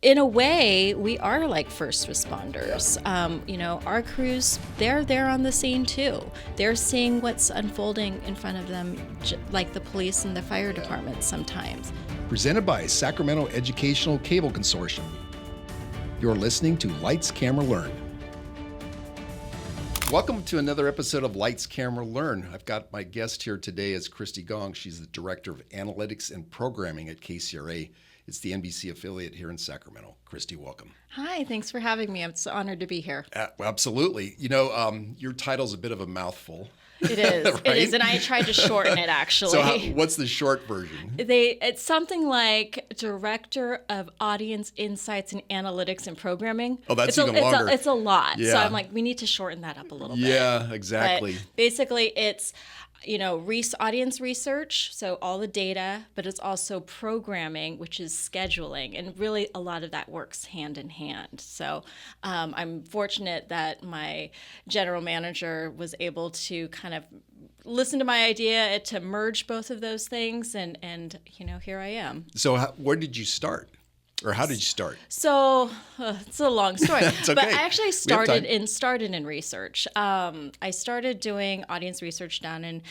in a way, we are like first responders. Our crews, they're there on the scene too. They're seeing what's unfolding in front of them, like the police and the fire department sometimes. Presented by Sacramento Educational Cable Consortium. You're listening to Lights, Camera, Learn. Welcome to another episode of Lights, Camera, Learn. I've got my guest here today is Kristie Gong. She's the Director of Analytics and Programming at KCRA. It's the NBC affiliate here in Sacramento. Kristie, welcome. Hi, thanks for having me. I'm so honored to be here. Absolutely. Your title's a bit of a mouthful. It is. Right? It is, and I tried to shorten it, actually. So what's the short version? It's something like Director of Audience Insights and Analytics and Programming. Oh, that's even longer. It's a lot. Yeah. So I'm like, we need to shorten that up a little bit. Yeah, exactly. But basically, it's audience research, so all the data, but it's also programming, which is scheduling, and really a lot of that works hand in hand. So I'm fortunate that my general manager was able to kind of listen to my idea to merge both of those things, and here I am. So where did you start? Or how did you start? So it's a long story. It's okay. But I actually started in research. I started doing audience research down in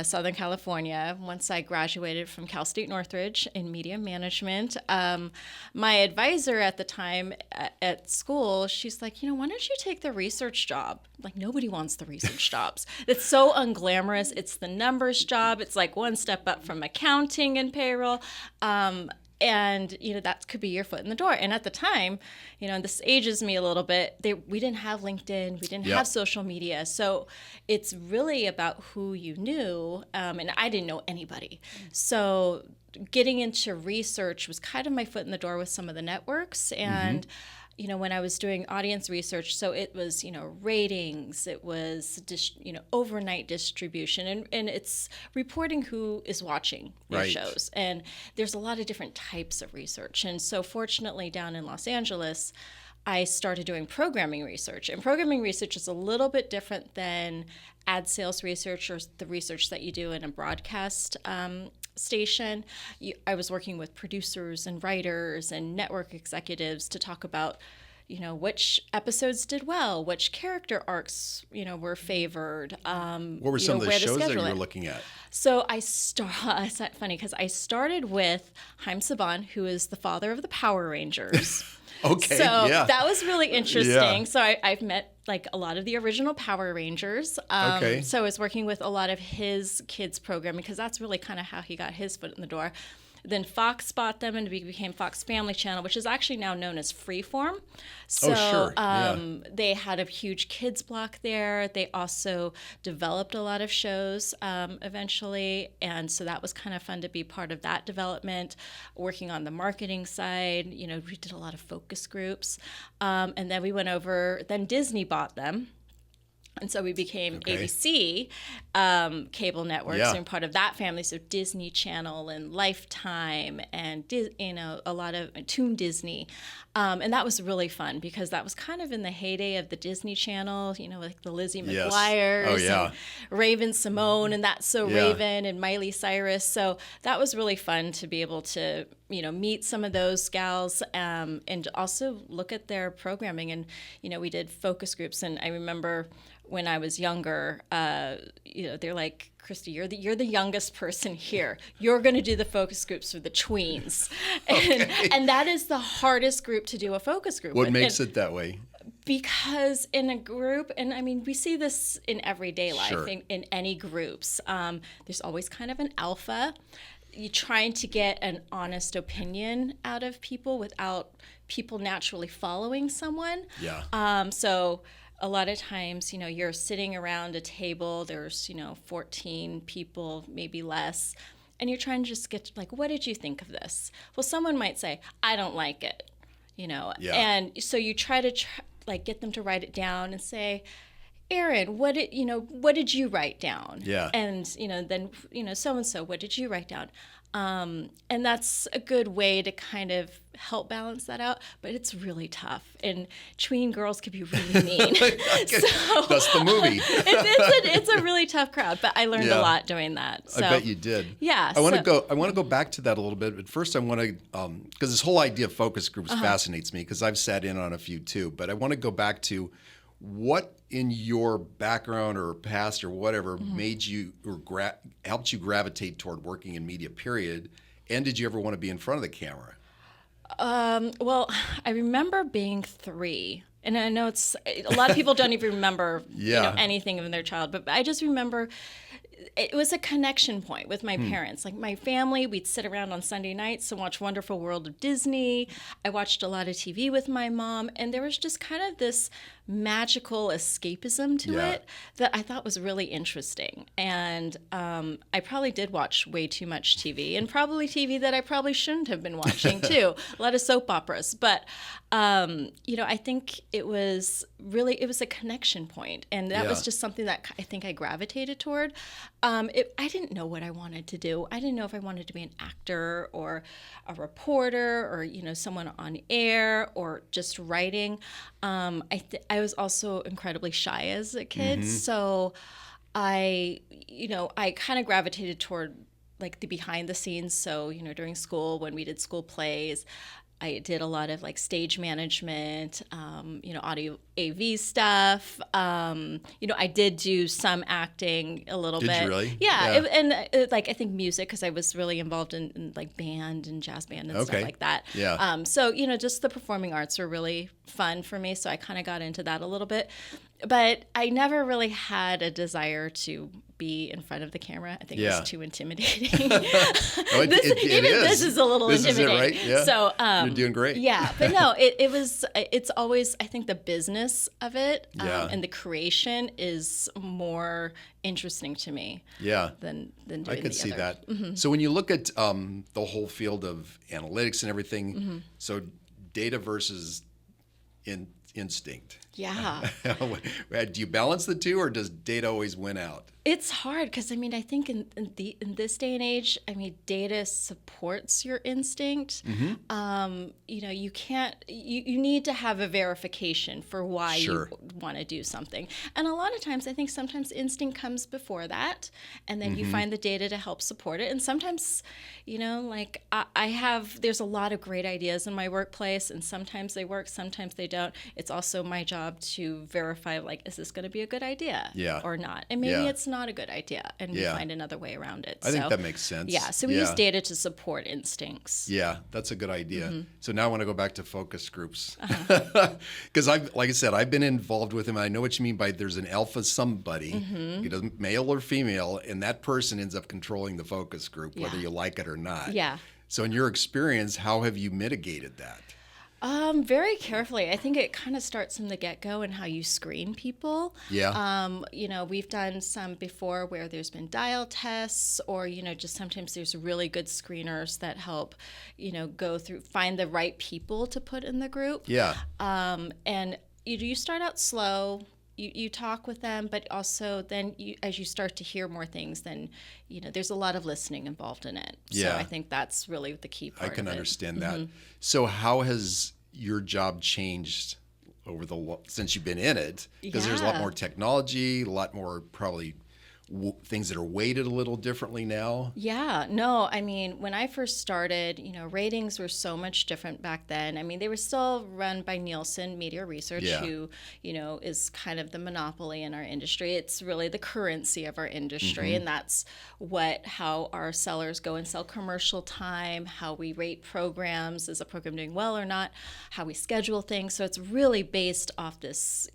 Southern California once I graduated from Cal State Northridge in media management. My advisor at the time at school, she's like, why don't you take the research job? Like, nobody wants the research jobs. It's so unglamorous. It's the numbers job. It's like one step up from accounting and payroll. And, that could be your foot in the door. And at the time, and this ages me a little bit, we didn't have LinkedIn. We didn't have social media. So it's really about who you knew. And I didn't know anybody. So getting into research was kind of my foot in the door with some of the networks. And when I was doing audience research, so it was, ratings, it was, overnight distribution, and it's reporting who is watching your shows. And there's a lot of different types of research. And so fortunately down in Los Angeles, I started doing programming research. And programming research is a little bit different than ad sales research or the research that you do in a broadcast station. I was working with producers and writers and network executives to talk about, which episodes did well, which character arcs, were favored. What were some of the shows that you were looking at? So it's funny because I started with Haim Saban, who is the father of the Power Rangers. Okay. So that was really interesting. Yeah. So I've met like a lot of the original Power Rangers. Okay. So I was working with a lot of his kids' programming because that's really kind of how he got his foot in the door. Then Fox bought them and it became Fox Family Channel, which is actually now known as Freeform. So sure. They had a huge kids block there. They also developed a lot of shows eventually. And so that was kind of fun to be part of that development, working on the marketing side. We did a lot of focus groups. And then we went over, then Disney bought them. And so we became ABC cable networks and part of that family. So Disney Channel and Lifetime and a lot of Toon Disney, and that was really fun because that was kind of in the heyday of the Disney Channel. Like the Lizzie McGuire's and Raven Simone and That's So Raven and Miley Cyrus. So that was really fun to be able to meet some of those gals and also look at their programming. And we did focus groups, and I remember when I was younger, they're like, Kristie, you're the youngest person here. You're going to do the focus groups for the tweens. And that is the hardest group to do a focus group. What makes it that way? Because in a group, and I mean, we see this in everyday life, in any groups, there's always kind of an alpha. You're trying to get an honest opinion out of people without people naturally following someone. Yeah. So a lot of times, you're sitting around a table, there's, 14 people, maybe less, and you're trying to just get like, what did you think of this? Well, someone might say, I don't like it, and so you try to get them to write it down and say, Aaron, what did you write down? Yeah. And, then, so-and-so, what did you write down? And that's a good way to kind of help balance that out, but it's really tough. And tween girls can be really mean. That's the movie. It's a really tough crowd, but I learned a lot doing that. So, I bet you did. Yeah. I want to go back to that a little bit, but first I want to, because this whole idea of focus groups fascinates me, because I've sat in on a few too. But I want to go back to what in your background or past or whatever made you or helped you gravitate toward working in media, period. And did you ever want to be in front of the camera? Well, I remember being 3. And I know it's a lot of people don't even remember anything of their child, but I just remember it was a connection point with my parents. Like my family, we'd sit around on Sunday nights and watch Wonderful World of Disney. I watched a lot of TV with my mom, and there was just kind of this magical escapism to it that I thought was really interesting. And I probably did watch way too much TV, and probably TV that I probably shouldn't have been watching too. A lot of soap operas. But, I think it was a connection point. And that was just something that I think I gravitated toward. I didn't know what I wanted to do. I didn't know if I wanted to be an actor or a reporter or, someone on air or just writing. I was also incredibly shy as a kid. So I kind of gravitated toward like the behind the scenes. So, during school, when we did school plays, I did a lot of like stage management, audio AV stuff. I did do some acting a little bit. Did you really? Yeah. I think music, because I was really involved in like band and jazz band and stuff like that. Yeah. So, just the performing arts were really fun for me. So I kind of got into that a little bit. But I never really had a desire to be in front of the camera. I think it was too intimidating. This is a little intimidating. Is it, right? Yeah. So you're doing great. Yeah, but no, it's always, I think the business of it and the creation is more interesting to me. Yeah. Than doing I could see other. that. So when you look at the whole field of analytics and everything, so data versus instinct. Yeah. Do you balance the two, or does data always win out? It's hard because, I think in this day and age, data supports your instinct. You can't, you need to have a verification for why you want to do something. And a lot of times, I think sometimes instinct comes before that, and then you find the data to help support it. And sometimes, there's a lot of great ideas in my workplace, and sometimes they work, sometimes they don't. It's also my job to verify, is this going to be a good idea or not? And maybe it's not a good idea, and we find another way around it. I think that makes sense. Yeah, so we use data to support instincts. Yeah, that's a good idea. So now I want to go back to focus groups. Because like I said, I've been involved with them. And I know what you mean by there's an alpha somebody, male or female, and that person ends up controlling the focus group, whether you like it or not. Yeah. So in your experience, how have you mitigated that? Very carefully. I think it kind of starts from the get-go and how you screen people. Yeah. We've done some before where there's been dial tests, or, just sometimes there's really good screeners that help, go through, find the right people to put in the group. Yeah. And you start out slow. You talk with them, but also then as you start to hear more things, then, there's a lot of listening involved in it. Yeah. So I think that's really the key part. I can understand that. So how has your job changed since you've been in it? Because there's a lot more technology, a lot more probably things that are weighted a little differently now. Yeah, no, when I first started, ratings were so much different back then. They were still run by Nielsen Media Research, who, is kind of the monopoly in our industry. It's really the currency of our industry, and that's how our sellers go and sell commercial time, how we rate programs, is a program doing well or not, how we schedule things. So it's really based off this,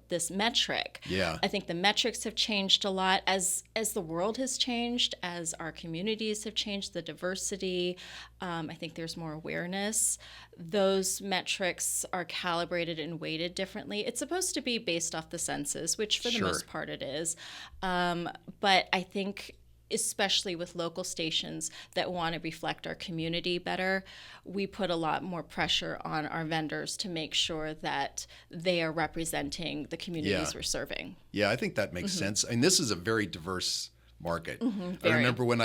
this metric. Yeah. I think the metrics have changed a lot as the world has changed, as our communities have changed, the diversity. I think there's more awareness. Those metrics are calibrated and weighted differently. It's supposed to be based off the census, which for the most part it is. But I think especially with local stations that want to reflect our community better, we put a lot more pressure on our vendors to make sure that they are representing the communities we're serving. Yeah, I think that makes sense. And this is a very diverse market. I very. remember when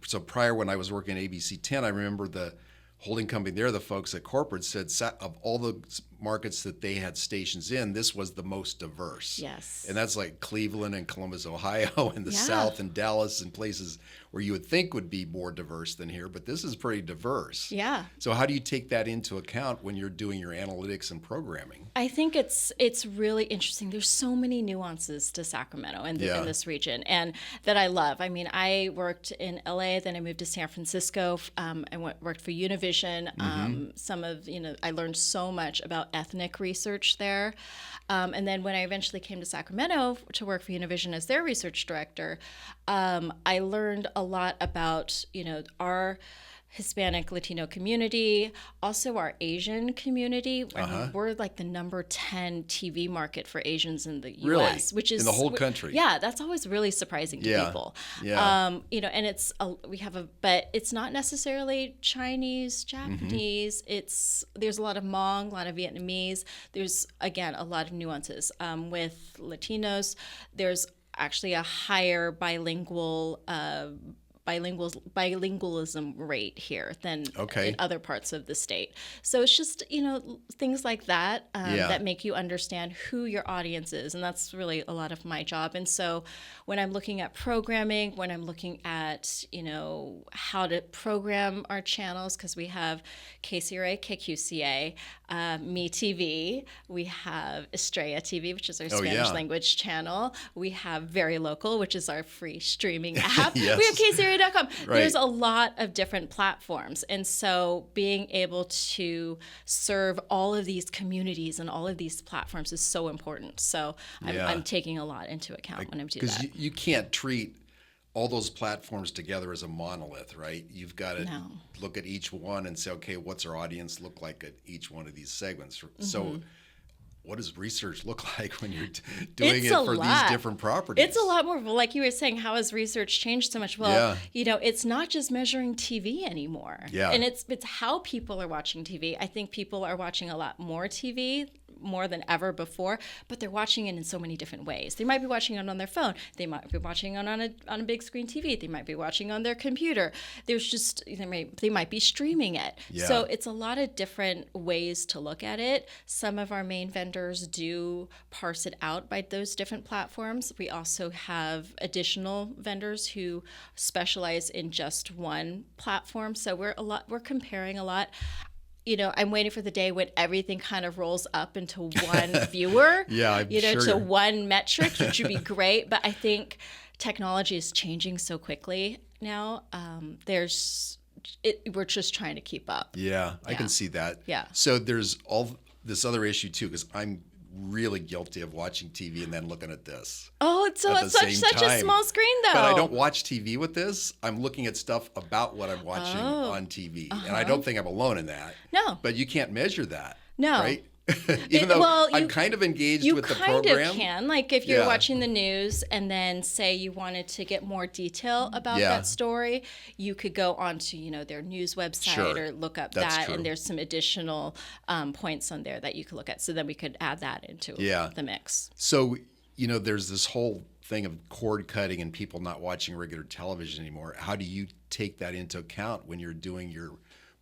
so prior when I was working at ABC 10, I remember the holding company there, the folks at corporate said of all the markets that they had stations in, this was the most diverse. Yes. And that's like Cleveland and Columbus, Ohio, and the South and Dallas and places where you would think would be more diverse than here, but this is pretty diverse. Yeah. So how do you take that into account when you're doing your analytics and programming? I think it's really interesting. There's so many nuances to Sacramento and in this region, and that I love. I mean, I worked in LA, then I moved to San Francisco. I worked for Univision. I learned so much about ethnic research there. And then when I eventually came to Sacramento to work for Univision as their research director, I learned a lot about, our Hispanic Latino community, also our Asian community. I mean, we're like the number 10 TV market for Asians in the U.S., which is in the whole country. Yeah, that's always really surprising to people. Yeah. And but it's not necessarily Chinese, Japanese. There's a lot of Hmong, a lot of Vietnamese. There's again a lot of nuances. With Latinos, there's actually a higher bilingualism rate here than in other parts of the state. So it's just, things like that that make you understand who your audience is. And that's really a lot of my job. And so when I'm looking at programming, when I'm looking at, how to program our channels, because we have KCRA, KQCA, Me TV, we have Estrella TV, which is our Spanish language channel. We have Very Local, which is our free streaming app. Yes. We have KCRA.com. Right. There's a lot of different platforms. And so being able to serve all of these communities and all of these platforms is so important. So I'm taking a lot into account when I'm doing that. Because you can't treat all those platforms together as a monolith, right? You've got to look at each one and say, okay, what's our audience look like at each one of these segments? So what does research look like when you're doing it for these different properties? It's a lot more, like you were saying, how has research changed so much? Well, it's not just measuring TV anymore. Yeah. And it's how people are watching TV. I think people are watching a lot more TV, more than ever before, but they're watching it in so many different ways. They might be watching it on their phone. They might be watching it on a big screen TV. They might be watching on their computer. They might be streaming it. Yeah. So it's a lot of different ways to look at it. Some of our main vendors do parse it out by those different platforms. We also have additional vendors who specialize in just one platform. So we're comparing a lot. I'm waiting for the day when everything kind of rolls up into one viewer, to one metric, which would be great. But I think technology is changing so quickly now. We're just trying to keep up. Yeah, I can see that. Yeah. So there's all this other issue too, because I'm really guilty of watching TV and then looking at this. Oh, it's such a small screen, though. But I don't watch TV with this. I'm looking at stuff about what I'm watching on TV. And I don't think I'm alone in that. No. But you can't measure that. No. Right? Even though I'm kind of engaged with the program. You kind of can. Like if you're watching the news and then say you wanted to get more detail about that story, you could go onto, their news website or look up that. And there's some additional points on there that you could look at. So then we could add that into the mix. So, there's this whole thing of cord cutting and people not watching regular television anymore. How do you take that into account when you're doing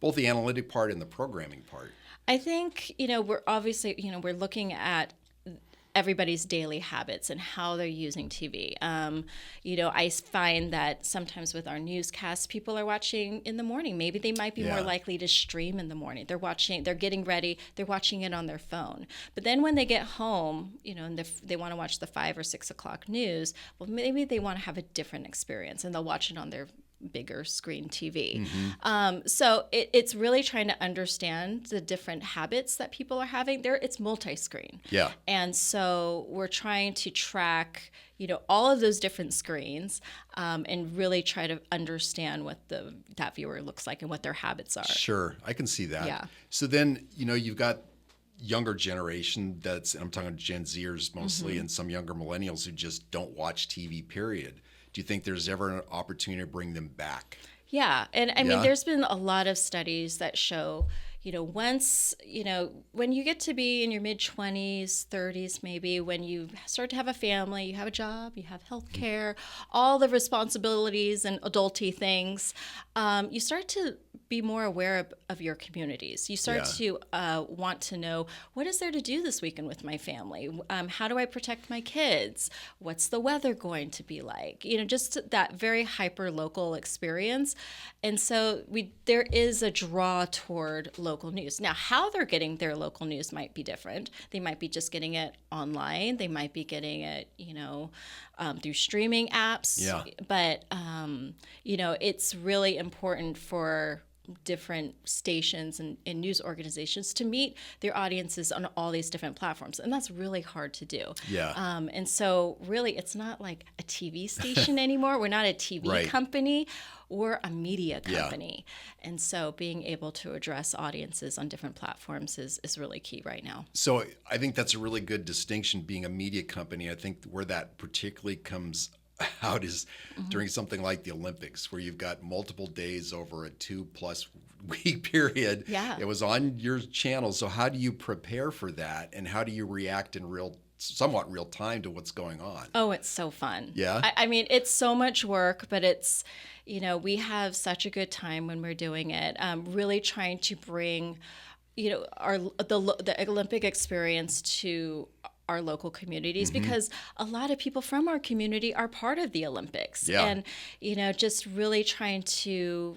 both the analytic part and the programming part? I think, we're obviously, we're looking at everybody's daily habits and how they're using TV. I find that sometimes with our newscasts, people are watching in the morning. Maybe they might be more likely to stream in the morning. They're getting ready, they're watching it on their phone. But then when they get home, and they want to watch the 5 or 6 o'clock news, well, maybe they want to have a different experience and they'll watch it on their bigger screen TV. So it's really trying to understand the different habits that people are having. It's multi-screen. Yeah. And so we're trying to track, all of those different screens and really try to understand what that viewer looks like and what their habits are. Sure. I can see that. Yeah. So then, you've got younger generation I'm talking Gen Zers mostly and some younger millennials who just don't watch TV, period. Do you think there's ever an opportunity to bring them back? Yeah. And I mean, there's been a lot of studies that show, once, when you get to be in your mid 20s, 30s, maybe when you start to have a family, you have a job, you have health care, all the responsibilities and adulty things, you start to be more aware of your communities. You start to want to know, what is there to do this weekend with my family? How do I protect my kids? What's the weather going to be like? Just that very hyper local experience. And so there is a draw toward local news. Now, how they're getting their local news might be different. They might be just getting it online. They might be getting it, through streaming apps. Yeah. But, it's really important for different stations and news organizations to meet their audiences on all these different platforms. And that's really hard to do. Yeah. And so really, it's not like a TV station anymore. We're not a TV company. We're a media company. Yeah. And so being able to address audiences on different platforms is really key right now. So I think that's a really good distinction, being a media company. I think where that particularly comes out is during something like the Olympics, where you've got multiple days over a 2+ week period. Yeah. It was on your channel. So how do you prepare for that, and how do you react in somewhat real time to what's going on? Oh, it's so fun. Yeah. I mean, it's so much work, but it's, we have such a good time when we're doing it. Really trying to bring, the Olympic experience to our local communities, because a lot of people from our community are part of the Olympics. Yeah. And, just really trying to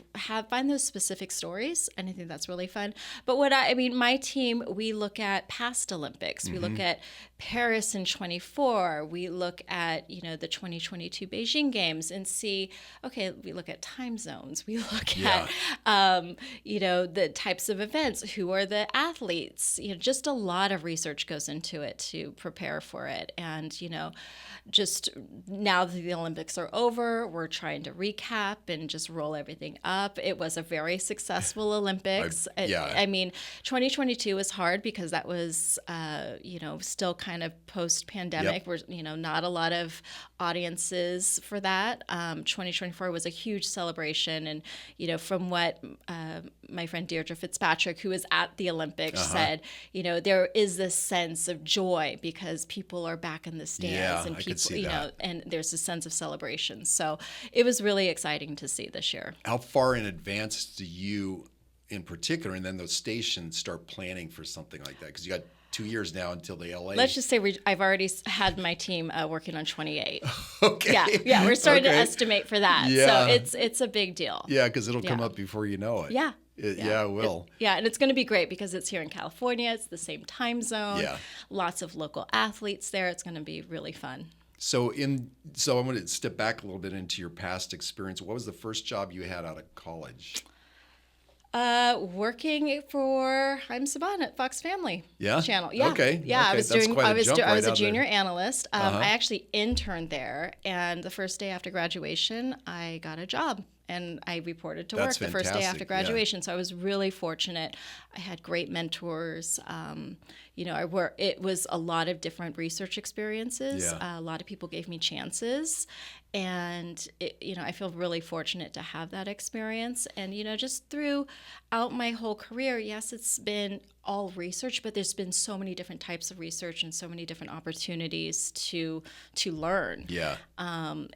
find those specific stories. And I think that's really fun. But my team, we look at past Olympics. We look at Paris in 24. We look at, the 2022 Beijing Games and see, okay, we look at time zones. We look at, the types of events. Who are the athletes? Just a lot of research goes into it to prepare for it. And, just now that the Olympics are over, we're trying to recap and just roll everything up. It was a very successful Olympics. 2022 was hard because that was, still kind of post-pandemic. Yep. We're, not a lot of audiences for that. 2024 was a huge celebration. And, from what my friend Deirdre Fitzpatrick, who was at the Olympics, said, there is this sense of joy because people are back in the stands, and people, and there's a sense of celebration. So it was really exciting to see this year. How far in advance do you, in particular, and then those stations, start planning for something like that? Because you got 2 years now until the LA. Let's just say I've already had my team working on 28. Okay. Yeah, we're starting to estimate for that. Yeah. So it's a big deal. Yeah, because it'll come up before you know it. Yeah. Yeah, it will. And it's going to be great because it's here in California. It's the same time zone. Yeah. Lots of local athletes there. It's going to be really fun. So I'm going to step back a little bit into your past experience. What was the first job you had out of college? Working for Saban at Fox Family Channel. Yeah. Okay. Yeah, Okay. I was a junior analyst. I actually interned there, and the first day after graduation, I got a job. And I reported to work the first day after graduation. Yeah. So I was really fortunate. I had great mentors. It was a lot of different research experiences. Yeah. A lot of people gave me chances. And, I feel really fortunate to have that experience. And, just throughout my whole career, yes, it's been all research, but there's been so many different types of research and so many different opportunities to learn. Yeah. And,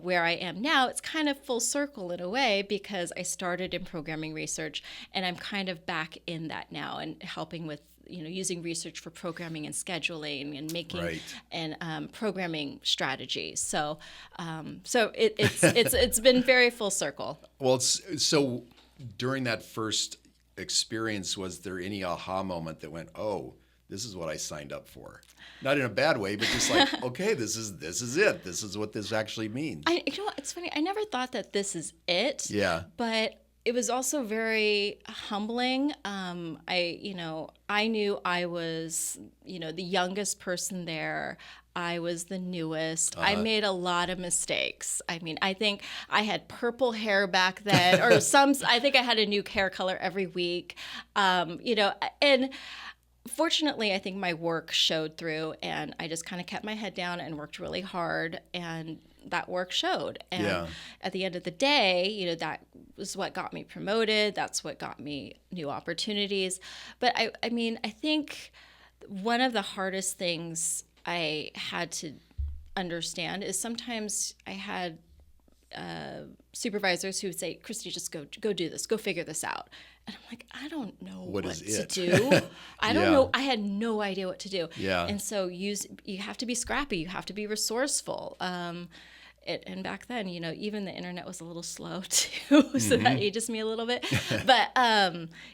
where I am now, it's kind of full circle in a way because I started in programming research and I'm kind of back in that now and helping with using research for programming and scheduling and making and programming strategies. So it's been very full circle. Well, so during that first experience, was there any aha moment that went, oh, this is what I signed up for? Not in a bad way, but just like, okay, this is it. This is what this actually means. It's funny. I never thought that this is it. Yeah. But it was also very humbling. I knew I was, the youngest person there. I was the newest. I made a lot of mistakes. I mean, I think I had purple hair back then, or I think I had a new hair color every week, and fortunately, I think my work showed through, and I just kind of kept my head down and worked really hard. And that work showed. And Yeah. at the end of the day, you know, that was what got me promoted. That's what got me new opportunities. But I mean, I think one of the hardest things I had to understand is sometimes I had supervisors who would say, Kristie, just go do this, go figure this out. And I'm like, I don't know what to do. I don't know. I had no idea what to do. Yeah. And so you have to be scrappy. You have to be resourceful. And back then, you know, even the internet was a little slow too, so that ages me a little bit. But,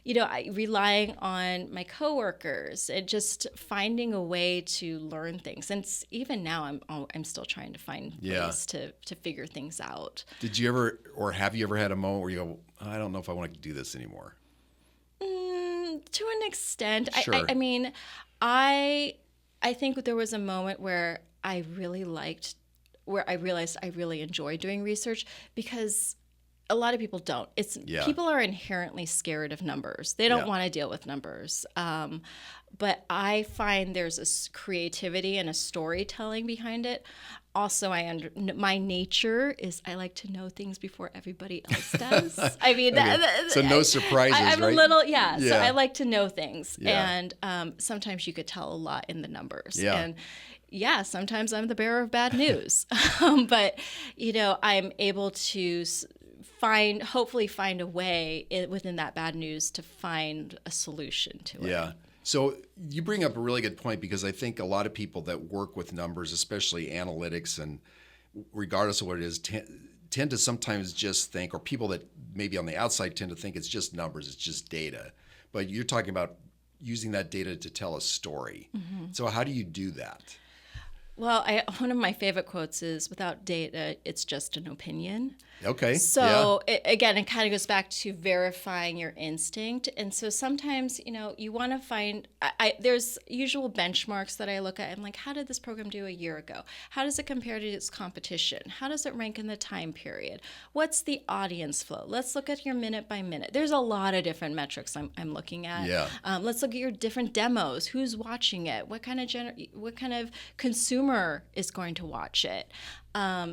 you know, relying on my coworkers and just finding a way to learn things. And even now, I'm still trying to find ways to figure things out. Did you ever, or have you ever had a moment where you go, I don't know if I want to do this anymore? To an extent. Sure. I mean, I think there was a moment where I realized I really enjoy doing research, because a lot of people don't. People are inherently scared of numbers. They don't want to deal with numbers. But I find there's a creativity and a storytelling behind it. Also, my nature is I like to know things before everybody else does. I mean, so no surprises, I'm right? a little, so I like to know things. Yeah. And sometimes you could tell a lot in the numbers. Yeah. And sometimes I'm the bearer of bad news. But, you know, I'm able to hopefully find a way within that bad news to find a solution to it. Yeah. So you bring up a really good point, because I think a lot of people that work with numbers, especially analytics, and regardless of what it is, tend to sometimes just think, or people that maybe on the outside tend to think it's just numbers, it's just data. But you're talking about using that data to tell a story. So how do you do that? Well, one of my favorite quotes is, without data, it's just an opinion. Okay. So it kind of goes back to verifying your instinct. And so sometimes, you know, you want to find, there's usual benchmarks that I look at. I'm like, how did this program do a year ago? How does it compare to its competition? How does it rank in the time period? What's the audience flow? Let's look at your minute by minute. There's a lot of different metrics I'm looking at. Yeah. Let's look at your different demos. Who's watching it? What kind of consumer is going to watch it?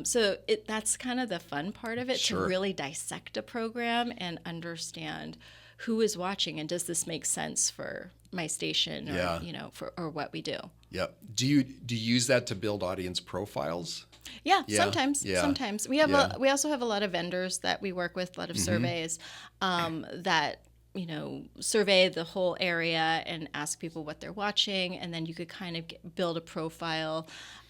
So that's kind of the fun part of it, to really dissect a program and understand who is watching, and does this make sense for my station, or you know, or what we do. Yep. Do you use that to build audience profiles? Yeah, sometimes. Yeah. Sometimes we have we also have a lot of vendors that we work with, a lot of surveys that, you know, survey the whole area and ask people what they're watching, and then you could kind of build a profile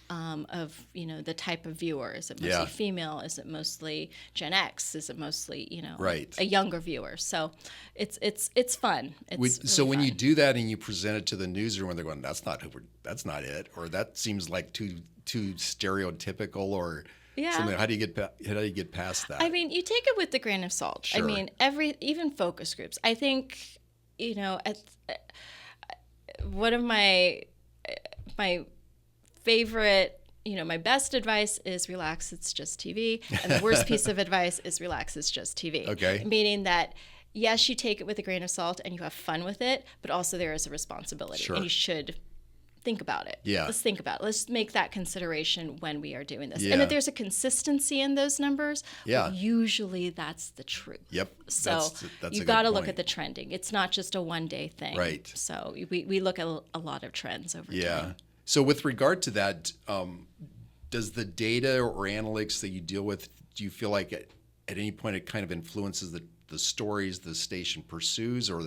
of, you know, the type of viewer. Is it mostly female? Is it mostly Gen X? Is it mostly, you know, a younger viewer? So it's fun. So when you do that and you present it to the newsroom, and they're going, that's not it, or that seems like too stereotypical, or something. How do you get past that? I mean, you take it with a grain of salt. Sure. I mean, even focus groups. I think, you know, one of my favorite, you know, my best advice is relax, it's just TV. And the worst piece of advice is relax, it's just TV. Okay. Meaning that, yes, you take it with a grain of salt and you have fun with it, but also there is a responsibility. Sure. And you should think about it. Yeah. Let's think about it. Let's make that consideration when we are doing this. Yeah. And if there's a consistency in those numbers, Yeah. usually that's the truth. Yep. So that's you got to look at the trending. It's not just a one-day thing. Right. So we look at a lot of trends over time. So with regard to that, does the data or analytics that you deal with, do you feel like at any point it kind of influences the stories the station pursues, or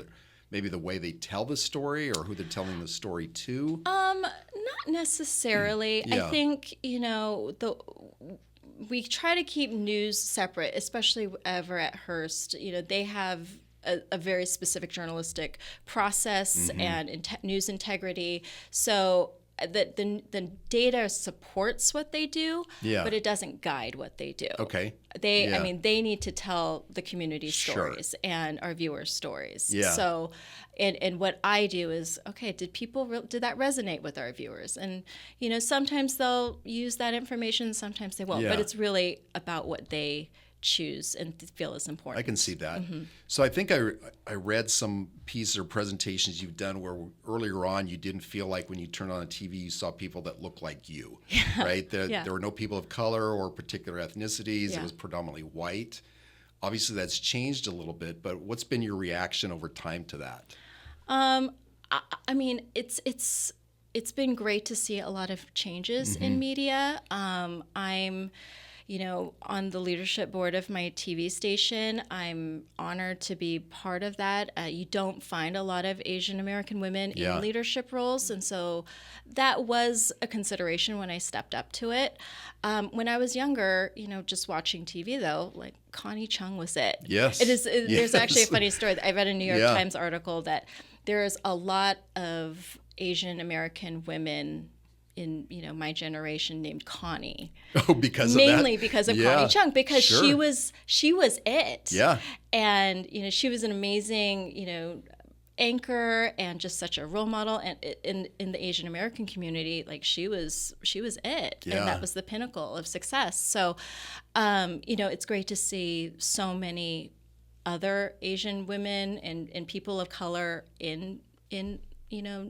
maybe the way they tell the story, or who they're telling the story to? Not necessarily. Yeah. I think, you know, we try to keep news separate, especially over at Hearst. You know, they have a very specific journalistic process and news integrity. So the data supports what they do, but it doesn't guide what they do. Okay. I mean, they need to tell the community stories and our viewers' stories. Yeah. So, and what I do is, okay, did that resonate with our viewers? And, you know, sometimes they'll use that information, sometimes they won't. Yeah. But it's really about what they choose and feel is important. I can see that. So I think I read some pieces or presentations you've done where earlier on you didn't feel like when you turned on the TV you saw people that looked like you, right? There were no people of color or particular ethnicities. It was predominantly white. Obviously that's changed a little bit, but what's been your reaction over time to that? I mean, it's been great to see a lot of changes in media. I'm, on the leadership board of my TV station. I'm honored to be part of that. You don't find a lot of Asian American women in leadership roles, and so that was a consideration when I stepped up to it. When I was younger, just watching TV though, like Connie Chung was it. Yes. There's actually a funny story. I read a New York Times article that there's a lot of Asian American women in my generation named Connie. Oh, because mainly of that? Because of Connie Chung, because she was it. Yeah. And she was an amazing anchor and just such a role model, and in the Asian American community, like she was it, and that was the pinnacle of success. So it's great to see so many other Asian women and people of color in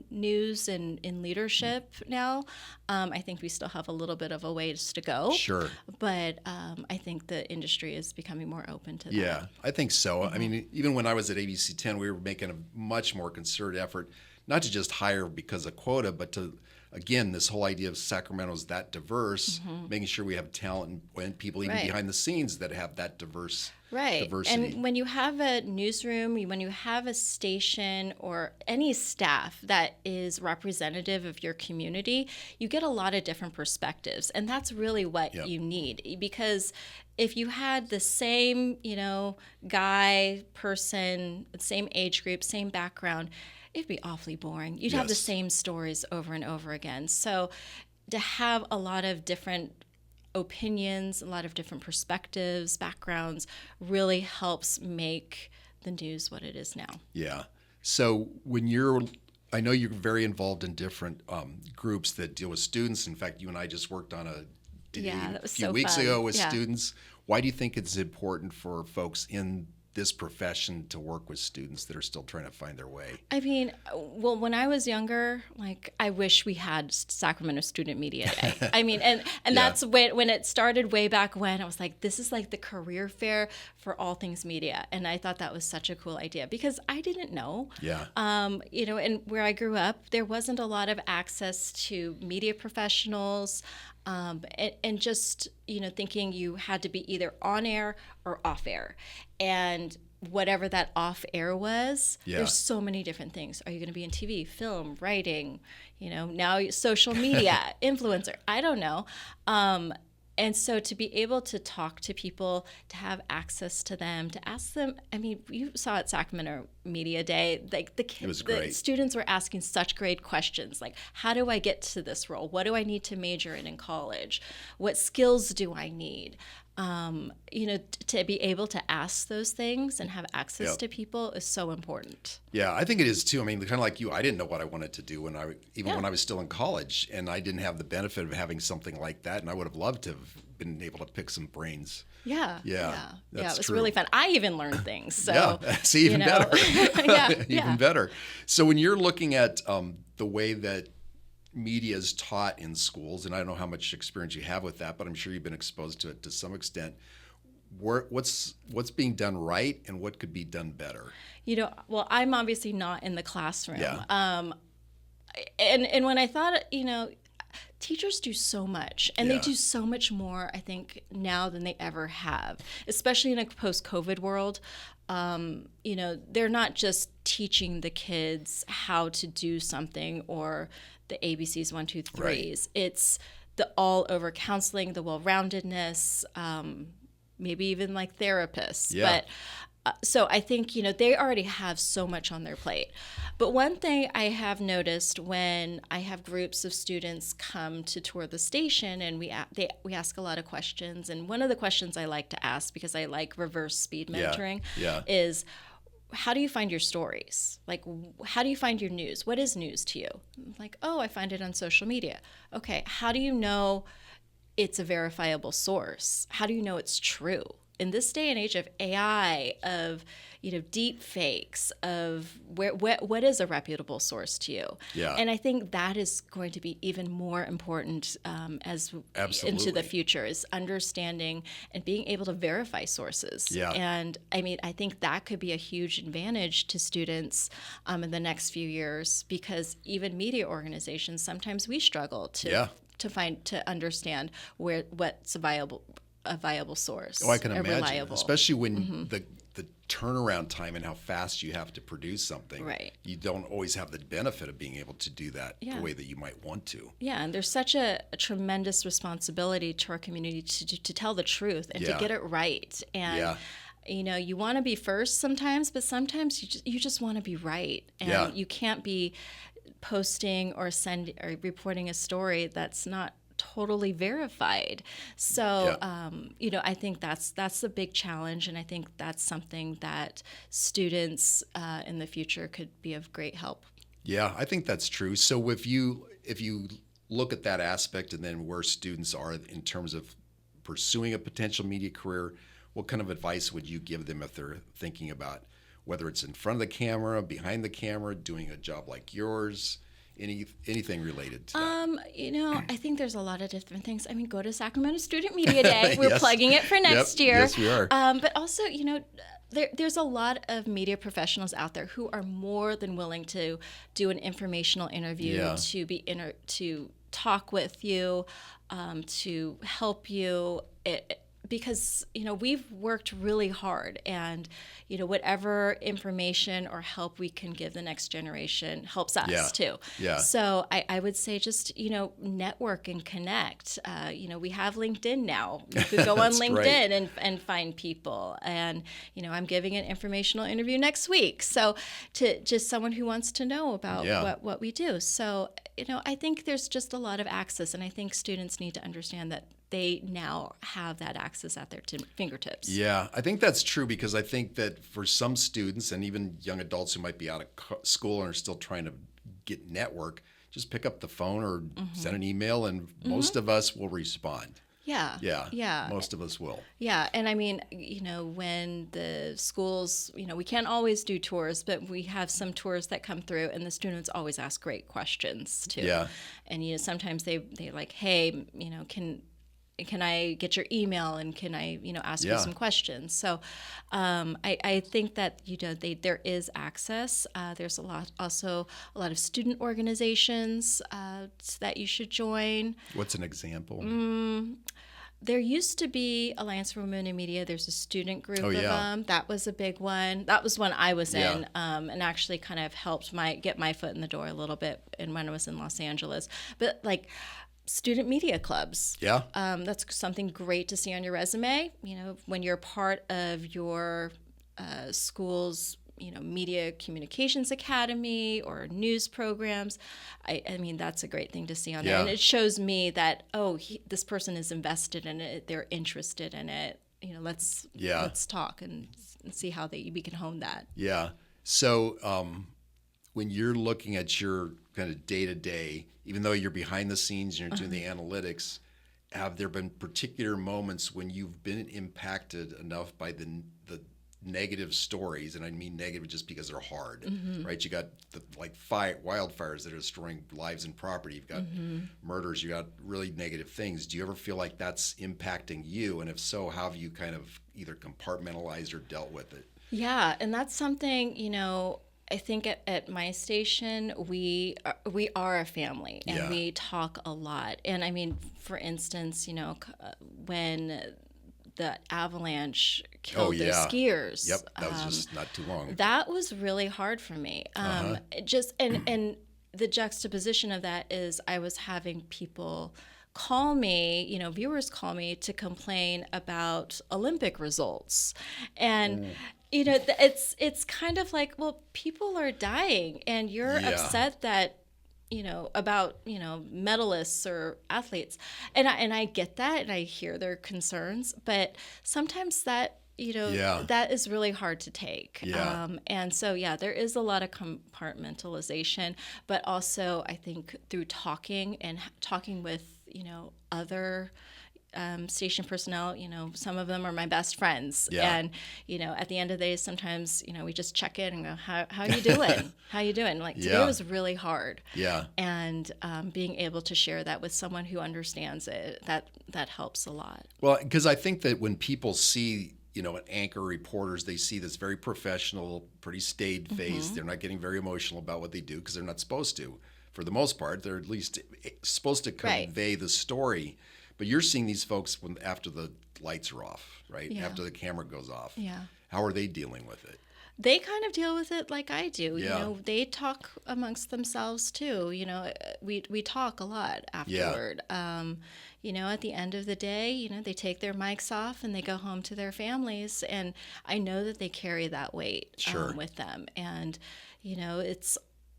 news and in leadership now. I think we still have a little bit of a ways to go. Sure. But I think the industry is becoming more open to that. Yeah, I think so. I mean, even when I was at ABC 10, we were making a much more concerted effort, not to just hire because of quota, but to, again, this whole idea of Sacramento's that diverse, making sure we have talent and people even behind the scenes that have that diversity. And when you have a newsroom, when you have a station or any staff that is representative of your community, you get a lot of different perspectives. And that's really what you need. Because if you had the same, guy, person, same age group, same background, it'd be awfully boring. You'd have the same stories over and over again. So to have a lot of different opinions, a lot of different perspectives, backgrounds, really helps make the news what it is now. Yeah. So I know you're very involved in different groups that deal with students. In fact, you and I just worked on a few weeks ago with students. Why do you think it's important for folks in this profession to work with students that are still trying to find their way? I mean, well, when I was younger, I wish we had Sacramento Student Media Day. I mean, and that's when it started way back when. I was like, this is like the career fair for all things media. And I thought that was such a cool idea because I didn't know. Yeah. And where I grew up, there wasn't a lot of access to media professionals. And just, thinking you had to be either on air or off air. And whatever that off air was, there's so many different things. Are you going to be in TV, film, writing, now social media, influencer? I don't know. And so to be able to talk to people, to have access to them, to ask them, I mean, you saw at Sacramento Media Day, like the students were asking such great questions, like, how do I get to this role? What do I need to major in college? What skills do I need? To be able to ask those things and have access to people is so important. Yeah, I think it is too. I mean, kind of like you, I didn't know what I wanted to do when I was still in college, and I didn't have the benefit of having something like that, and I would have loved to have been able to pick some brains. Yeah, it was true. Really fun. I even learned things. So, even better. Even better. So when you're looking at the way that media is taught in schools, and I don't know how much experience you have with that, but I'm sure you've been exposed to it to some extent. What's being done right, and what could be done better? Well, I'm obviously not in the classroom. Yeah. And when I thought, teachers do so much, and they do so much more, I think, now than they ever have, especially in a post-COVID world. They're not just teaching the kids how to do something or the ABCs 1, 2, 3s. Right. It's the all-over counseling, the well-roundedness, maybe even like therapists. Yeah. But so I think, they already have so much on their plate. But one thing I have noticed when I have groups of students come to tour the station, and we ask a lot of questions, and one of the questions I like to ask, because I like reverse speed mentoring, is, how do you find your stories? Like, how do you find your news? What is news to you? Like, I find it on social media. Okay, how do you know it's a verifiable source? How do you know it's true? in this day and age of AI, of deep fakes, of what is a reputable source to you. Yeah. And I think that is going to be even more important as Absolutely. into the future, is understanding and being able to verify sources. Yeah. And I mean, I think that could be a huge advantage to students in the next few years, because even media organizations, sometimes we struggle to understand what's a viable source. Oh, I can imagine, reliable. especially when the turnaround time and how fast you have to produce something. Right. You don't always have the benefit of being able to do that Yeah. the way that you might want to. Yeah, and there's such a tremendous responsibility to our community to tell the truth and to get it right. And you want to be first sometimes, but sometimes you just want to be right, and you can't be posting or reporting a story that's not totally verified. So, I think that's the big challenge, and I think that's something that students in the future could be of great help. Yeah, I think that's true. So if you look at that aspect and then where students are in terms of pursuing a potential media career, what kind of advice would you give them if they're thinking about whether it's in front of the camera, behind the camera, doing a job like yours? Anything related to that? I think there's a lot of different things. I mean, go to Sacramento Student Media Day. We're plugging it for next year. Yes, we are. But also, there's a lot of media professionals out there who are more than willing to do an informational interview, to talk with you, to help you. Because we've worked really hard, and whatever information or help we can give the next generation helps us too. Yeah. So I would say just network and connect. We have LinkedIn now. You could go on LinkedIn and find people. And I'm giving an informational interview next week. So to just someone who wants to know about what we do. So I think there's just a lot of access, and I think students need to understand that they now have that access at their fingertips. Yeah, I think that's true, because I think that for some students and even young adults who might be out of school and are still trying to get network, just pick up the phone or send an email, and most of us will respond. Yeah. Most of us will. Yeah. And I mean, when the schools, we can't always do tours, but we have some tours that come through, and the students always ask great questions too. Yeah. And, sometimes they like, hey, can I get your email, and can I, ask you some questions? So I think that, there is access. There's also a lot of student organizations that you should join. What's an example? There used to be Alliance for Women in Media. There's a student group of them. That was a big one. That was one I was in, and actually kind of helped get my foot in the door a little bit when I was in Los Angeles. But student media clubs. Yeah. That's something great to see on your resume. When you're part of your school's, media communications academy or news programs. I mean, that's a great thing to see on there. And it shows me that, this person is invested in it. They're interested in it. Let's talk and see how we can hone that. Yeah. So when you're looking at your kind of day-to-day, even though you're behind the scenes and you're doing the analytics, have there been particular moments when you've been impacted enough by the negative stories? And I mean negative just because they're hard, right? You got the wildfires that are destroying lives and property. You've got murders. You got really negative things. Do you ever feel like that's impacting you? And if so, how have you kind of either compartmentalized or dealt with it? Yeah, and that's something, I think at my station, we are a family, and we talk a lot. And I mean, for instance, when the avalanche killed the skiers. Yep, that was just not too long. That was really hard for me. And the juxtaposition of that is I was having people call me, viewers call me to complain about Olympic results. And it's kind of like, well, people are dying, and you're upset that about medalists or athletes, and I get that, and I hear their concerns, but sometimes that that is really hard to take. And so there is a lot of compartmentalization, but also I think through talking with other station personnel, some of them are my best friends. Yeah. And, at the end of the day, sometimes, we just check in and go, how you doing? How you doing? Like today was really hard. Yeah. And being able to share that with someone who understands it, that helps a lot. Well, because I think that when people see, an anchor reporters, they see this very professional, pretty staid face. Mm-hmm. They're not getting very emotional about what they do because they're not supposed to. For the most part, they're at least supposed to convey the story. But you're seeing these folks after the lights are off, right? Yeah. After the camera goes off. Yeah. How are they dealing with it? They kind of deal with it like I do. Yeah. They talk amongst themselves too. We talk a lot afterward. At the end of the day, they take their mics off and they go home to their families. And I know that they carry that weight with them. And,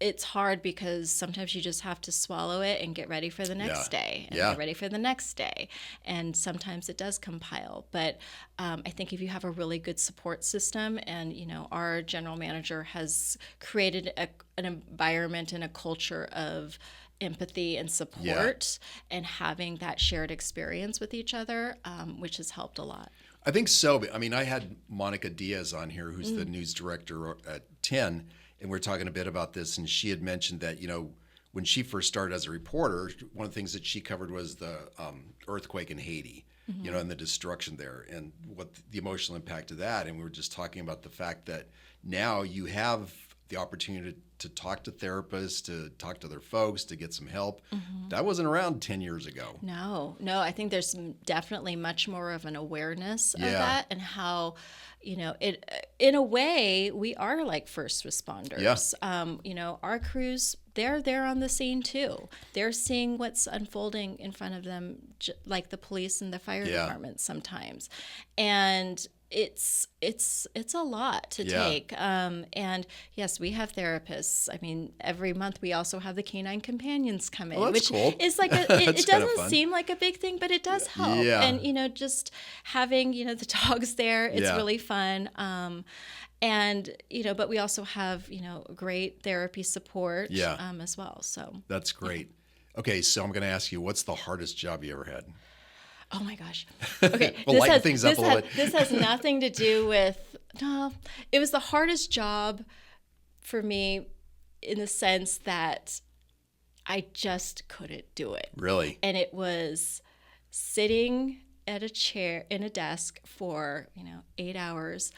it's hard because sometimes you just have to swallow it and get ready for the next day and get ready for the next day. And sometimes it does compile. But I think if you have a really good support system and, our general manager has created an environment and a culture of empathy and support and having that shared experience with each other, which has helped a lot. I think so. I mean, I had Monica Diaz on here, who's the news director at 10, and we were talking a bit about this, and she had mentioned that, when she first started as a reporter, one of the things that she covered was the earthquake in Haiti, and the destruction there and what the emotional impact of that. And we were just talking about the fact that now you have the opportunity to talk to therapists, to talk to their folks, to get some help. That wasn't around 10 years ago. No, I think there's definitely much more of an awareness of that and how, it in a way we are like first responders. Our crews, they're there on the scene too. They're seeing what's unfolding in front of them, like the police and the fire department sometimes. And it's a lot to take. And yes, we have therapists. I mean, every month we also have the canine companions come in, which cool. is like it doesn't seem like a big thing, but it does help. Yeah. And just having the dogs there, it's really fun. And but we also have great therapy support as well. So that's great. Okay, so I'm going to ask you, what's the hardest job you ever had? Oh my gosh. Okay. We'll lighten things up a little bit. This has nothing to do with, no, it was the hardest job for me in the sense that I just couldn't do it. Really? And it was sitting at a chair in a desk for, 8 hours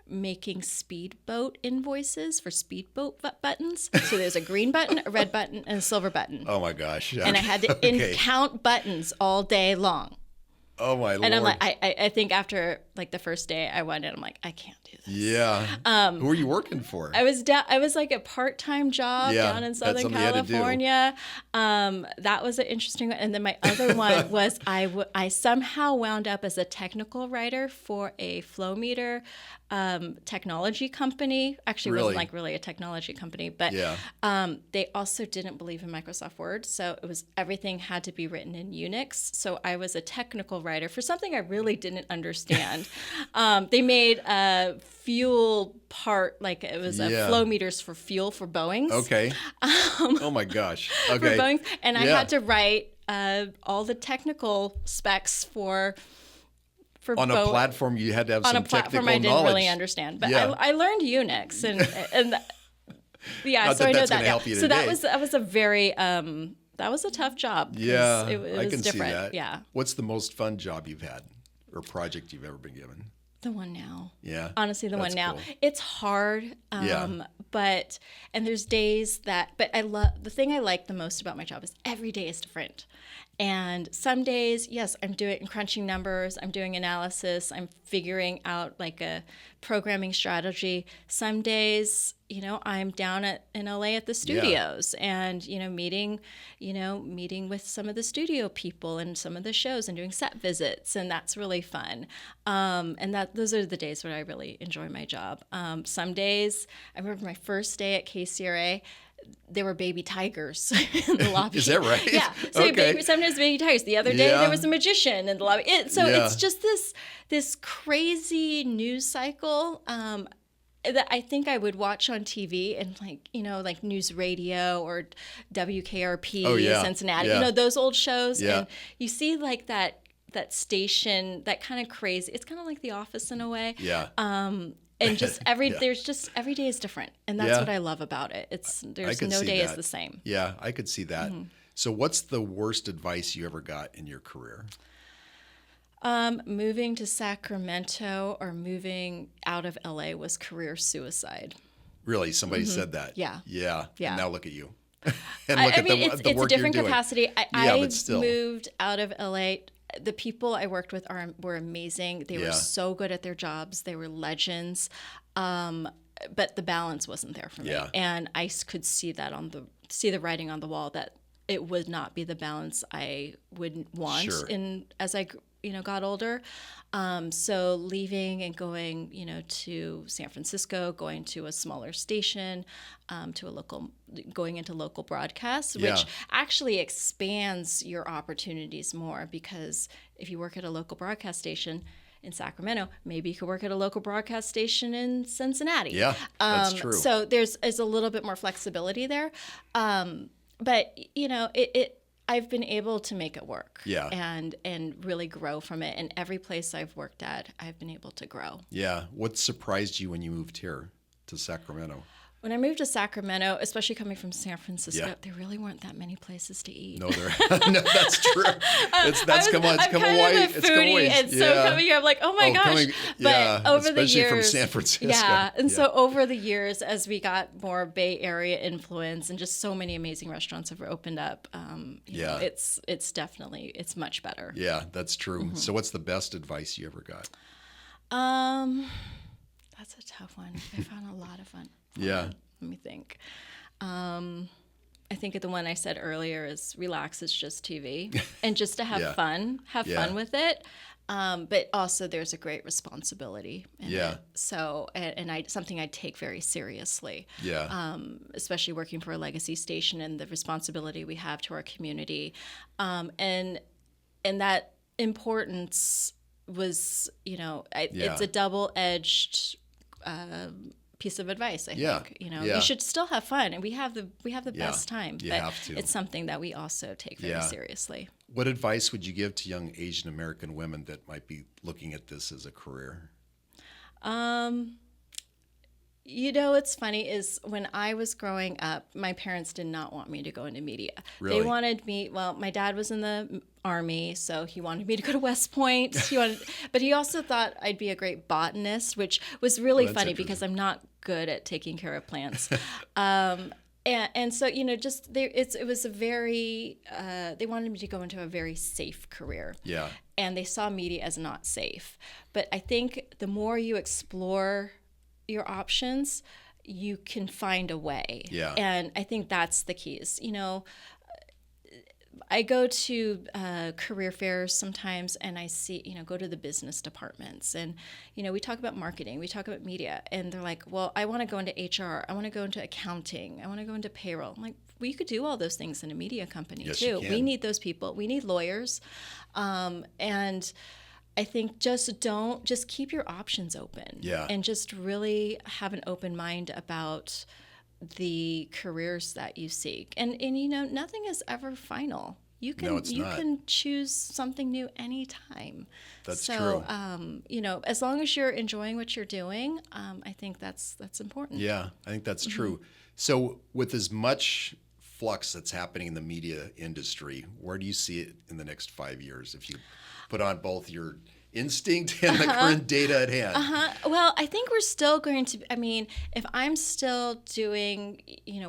making speedboat invoices for speedboat buttons. So there's a green button, a red button, and a silver button. Oh my gosh. And I had to count buttons all day long. Oh my Lord. And I'm like, I think after like the first day I went in, I'm like, I can't do this. Yeah. Who were you working for? I was like a part-time job down in Southern California. That was an interesting one. And then my other one was I somehow wound up as a technical writer for a flow meter technology company. Actually, it wasn't like really a technology company, but they also didn't believe in Microsoft Word. So everything had to be written in Unix. So I was a technical writer for something I really didn't understand. They made a fuel part, like it was flow meters for fuel for Boeings. Okay. Oh my gosh. Okay. For Boeings. And I had to write all the technical specs for on a platform you had to have some technical knowledge. On a platform I didn't really understand, but I learned Unix and Not so I know that's that. Gonna help you so today. that was a very that was a tough job. Yeah, it was I can different. see that. Yeah. What's the most fun job you've had or project you've ever been given? The one now. Yeah. Honestly, the That's one now. cool. It's hard. But there's days but the thing I like the most about my job is every day is different. And some days, yes, I'm crunching numbers, I'm doing analysis, I'm figuring out like a programming strategy. Some days, I'm down in LA at the studios and, meeting with some of the studio people and some of the shows and doing set visits, and that's really fun. And those are the days where I really enjoy my job. Some days, I remember my first day at KCRA, there were baby tigers in the lobby. Is that right? Yeah. So okay. sometimes baby tigers. The other day there was a magician in the lobby. It's just this crazy news cycle that I think I would watch on TV and like news radio or WKRP Cincinnati. Those old shows, and you see like that that station, that kind of crazy. It's kind of like The Office in a way. Yeah. And just every day is different, and that's what I love about it. There's no day is the same. Yeah, I could see that. So, what's the worst advice you ever got in your career? Moving to Sacramento or moving out of LA was career suicide. Really, somebody said that. Yeah. Yeah. Yeah. And now look at you. And look it's work a different you're doing. capacity. But still. Moved out of LA. The people I worked with were amazing. They were so good at their jobs. They were legends. But the balance wasn't there for me. Yeah. And I could see that see the writing on the wall that it would not be the balance I would want as I got older. So leaving and going, to San Francisco, going to a smaller station, going into local broadcasts, which actually expands your opportunities more, because if you work at a local broadcast station in Sacramento, maybe you could work at a local broadcast station in Cincinnati. Yeah, that's true. So there's a little bit more flexibility there. But I've been able to make it work, and really grow from it. And every place I've worked at, I've been able to grow. Yeah. What surprised you when you moved here to Sacramento? When I moved to Sacramento, especially coming from San Francisco, there really weren't that many places to eat. No, no, that's true. That's come on, it's come away. It's come away. And so coming here, I'm like, oh my gosh. But over the years, especially from San Francisco. Yeah, and so over the years, as we got more Bay Area influence, and just so many amazing restaurants have opened up, it's definitely much better. Yeah, that's true. So, what's the best advice you ever got? That's a tough one. I found a lot of fun. Yeah. Let me think. I think the one I said earlier is relax, it's just TV. And just to have fun with it. But also there's a great responsibility in it. So, and something I take very seriously. Yeah. Especially working for a legacy station and the responsibility we have to our community. And that importance was, it's a double-edged piece of advice, I think. You should still have fun, and we have the best time. You but have to. It's something that we also take very seriously. What advice would you give to young Asian American women that might be looking at this as a career? What's funny is when I was growing up, my parents did not want me to go into media. Really? They wanted me, my dad was in the Army, so he wanted me to go to West Point. But he also thought I'd be a great botanist, which was really funny because I'm not good at taking care of plants. And so, it was a very, they wanted me to go into a very safe career. Yeah. And they saw media as not safe. But I think the more you explore your options, you can find a way. Yeah. And I think that's the keys. I go to career fairs sometimes, and I see, go to the business departments, and, we talk about marketing, we talk about media, and they're like, well, I want to go into HR, I want to go into accounting, I want to go into payroll. I'm like, well, you could do all those things in a media company too. We need those people. We need lawyers. And I think just keep your options open. Yeah. And just really have an open mind about the careers that you seek. And nothing is ever final. You can choose something new anytime. That's true. As long as you're enjoying what you're doing, I think that's important. Yeah, I think that's true. So with as much flux that's happening in the media industry, where do you see it in the next 5 years if you put on both your instinct and the current data at hand? Well, I think we're still going to, if I'm still doing,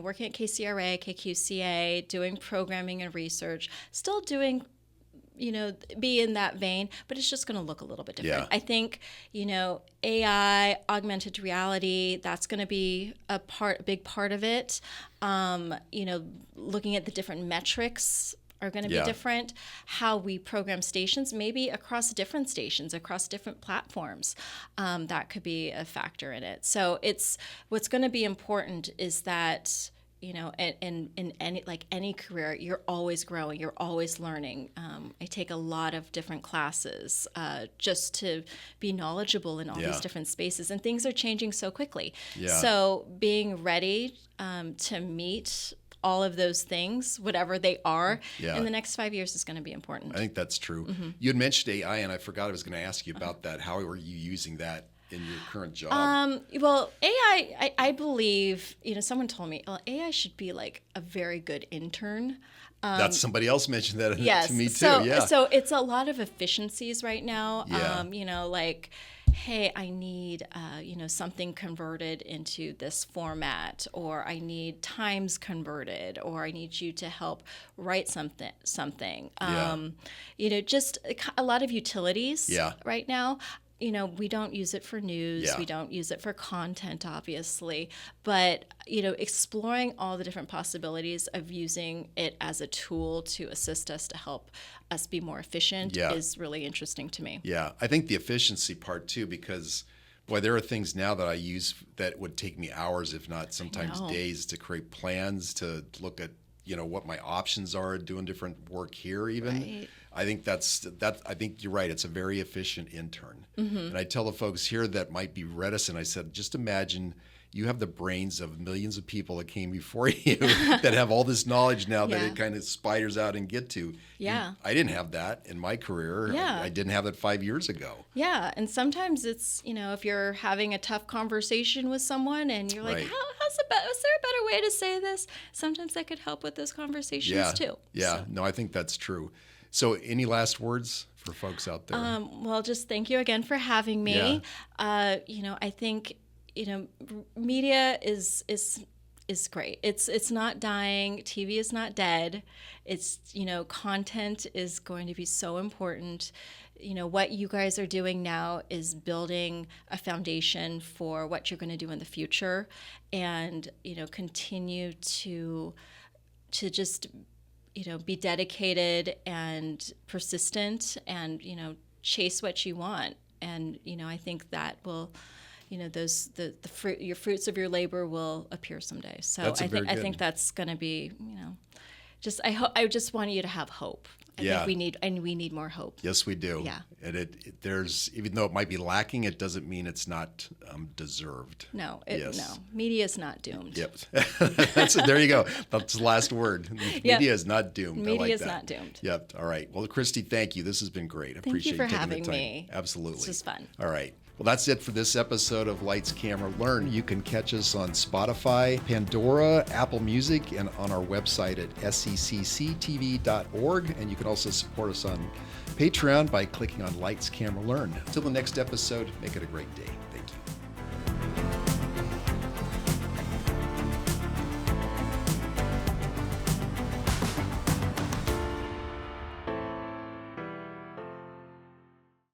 working at KCRA, KQCA, doing programming and research, still doing, be in that vein, but it's just going to look a little bit different. Yeah. I think, AI, augmented reality, that's going to be a big part of it. Looking at the different metrics are going to be different. How we program stations, maybe across different stations, across different platforms, that could be a factor in it. So what's going to be important is that, in any career, you're always growing, you're always learning. I take a lot of different classes just to be knowledgeable in all these different spaces, and things are changing so quickly. Yeah. So being ready to meet all of those things, whatever they are, Yeah. in the next 5 years is going to be important. I think that's true. You had mentioned AI, and I forgot I was going to ask you about that. How are you using that in your current job? Well, AI, I believe, someone told me, well, AI should be like a very good intern. That's somebody else mentioned that Yes. to me too. So it's a lot of efficiencies right now. Yeah. Like, hey, I need, something converted into this format, or I need times converted, or I need you to help write something. Just a lot of utilities right now. We don't use it for news. Yeah. We don't use it for content, obviously. But, exploring all the different possibilities of using it as a tool to assist us to help us be more efficient is really interesting to me. Yeah. I think the efficiency part too, because boy, there are things now that I use that would take me hours, if not sometimes days, to create plans, to look at, what my options are, doing different work here even. Right. I think I think you're right. It's a very efficient intern. And I tell the folks here that might be reticent, I said, just imagine you have the brains of millions of people that came before you that have all this knowledge now that it kind of spiders out and get to. Yeah. I didn't have that in my career. Yeah. I didn't have that 5 years ago. Yeah. And sometimes it's, if you're having a tough conversation with someone and you're like, Right. is there a better way to say this? Sometimes that could help with those conversations too. Yeah. So. No, I think that's true. So any last words for folks out there? Well, just thank you again for having me. Yeah. I think, media is great. It's not dying. TV is not dead. It's, content is going to be so important. What you guys are doing now is building a foundation for what you're going to do in the future, and, continue to just, be dedicated and persistent, and, chase what you want. And, I think that will, your fruits of your labor will appear someday. So I think that's going to be, I just want you to have hope. I think we need more hope. Yes, we do. Yeah. And there's, even though it might be lacking, it doesn't mean it's not deserved. No, media is not doomed. Yep. There you go. That's the last word. Media is not doomed. Media is not doomed. Yep. All right. Well, Kristie, thank you. This has been great. I Thank appreciate you for taking having the time. me. Absolutely. This was fun. All right. Well, that's it for this episode of Lights, Camera, Learn. You can catch us on Spotify, Pandora, Apple Music, and on our website at secctv.org. And you can also support us on Patreon by clicking on Lights, Camera, Learn. Until the next episode, make it a great day. Thank you.